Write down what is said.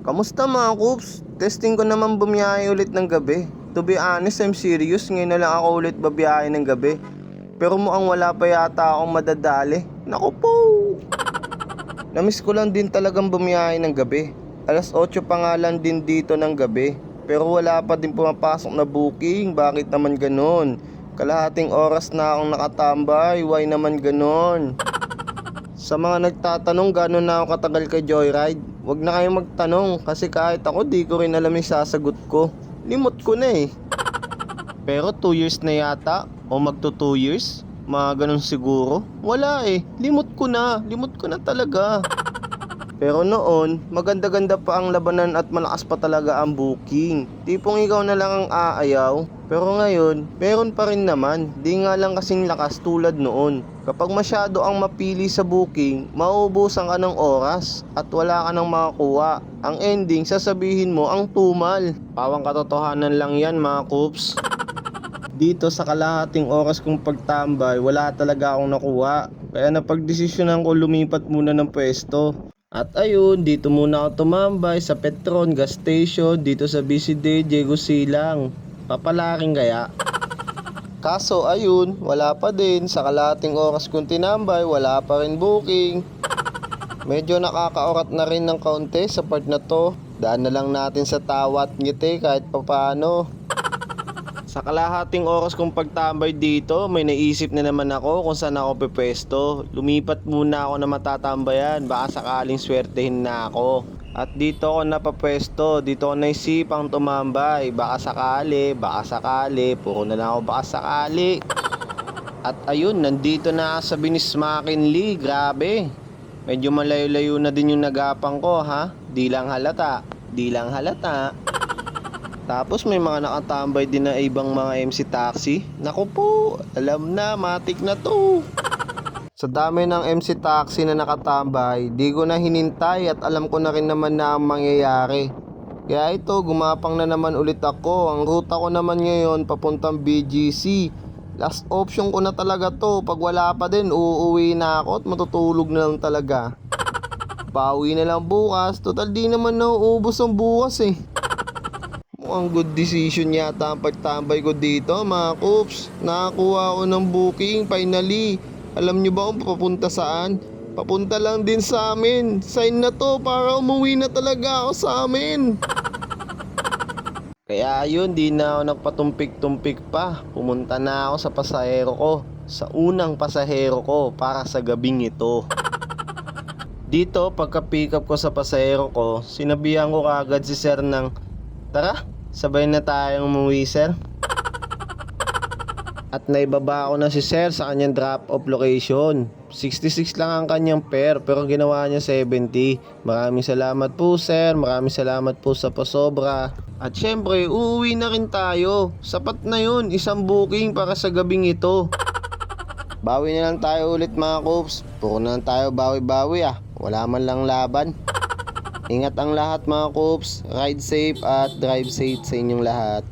Kamusta mga Coops? Testing ko naman bumiyahe ulit ng gabi. To be honest, I'm serious. Ngayon na lang ako ulit babiyahe ng gabi. Pero mukhang wala pa yata akong madadali. Naku po! Namiss ko lang din talagang bumiyahe ng gabi. Alas 8 pa nga lang din dito ng gabi. Pero wala pa din pumapasok na booking. Bakit naman ganon? Kalahating oras na akong nakatambay. Why naman ganon? Sa mga nagtatanong gano'n na ako katagal kay Joyride, wag na kayong magtanong kasi kahit ako di ko rin alam yung sasagot ko. Limot ko na eh. Pero 2 years na yata o magto 2 years, mga ganun siguro. Wala eh, limot ko na talaga. Pero noon, maganda-ganda pa ang labanan at malakas pa talaga ang booking. Tipong ikaw na lang ang aayaw. Pero ngayon, meron pa rin naman. Di nga lang kasing lakas tulad noon. Kapag masyado ang mapili sa booking, mauubusan ka ng oras at wala ka nang makakuha. Ang ending, sasabihin mo ang tumal. Pawang katotohanan lang yan mga Coops. Dito sa kalahating oras kong pagtambay, wala talaga akong nakuha. Kaya napagdesisyonan ko lumipat muna ng pwesto. At ayun, dito muna ako tumambay sa Petron gas station dito sa BCD Diego Silang. Papalaking kaya? Kaso ayun, wala pa din. Sa kalahating oras kong tinambay, wala pa rin booking. Medyo nakakaorat na rin ng kaunti sa part na to. Daan na lang natin sa tawa at ngiti kahit papano. Sa kalahating oras kong pagtambay dito, may naisip na naman ako kung saan ako pepwesto. Lumipat muna ako na matatambayan, baka sakaling swertehin na ako. At dito ako napapwesto, dito ako naisipang tumambay. Baka sakali, puro na lang ako baka sakali. At ayun, nandito na sa Binis McKinley, grabe. Medyo malayo-layo na din yung nagapang ko ha, di lang halata. Tapos may mga nakatambay din na ibang mga MC taxi. Naku po, alam na, matik na to. Sa dami ng MC taxi na nakatambay, di ko na hinintay at alam ko na rin naman na ang mangyayari. Kaya ito, gumapang na naman ulit ako. Ang ruta ko naman ngayon papuntang BGC. Last option ko na talaga to. Pag wala pa din, uuwi na ako at matutulog na lang talaga. Pauwi na lang bukas. Total di naman nauubos ang bukas eh. Mukhang good decision yata ang pagtambay ko dito mga Coops. Nakakuha ako ng booking finally. Alam nyo ba kung papunta saan? Papunta lang din sa amin. Sign na to para umuwi na talaga ako sa amin. Kaya yun, di na ako nagpatumpik-tumpik pa. Pumunta na ako sa pasahero ko. Sa unang pasahero ko para sa gabing ito. Dito, pagka pick up ko sa pasahero ko, sinabihan ko kagad si sir ng, tara, sabay na tayong umuwi sir. At naibaba ko na si sir sa kanyang drop off location. 66 lang ang kanyang fare pero ginawa niya 70. Maraming salamat po sir, maraming salamat po sa pasobra. At syempre, uuwi na rin tayo. Sapat na yun, isang booking para sa gabing ito. Bawi na lang tayo ulit mga Coops. Puro na lang tayo bawi-bawi ah. Wala man lang laban. Ingat ang lahat mga Coops. Ride safe at drive safe sa inyong lahat.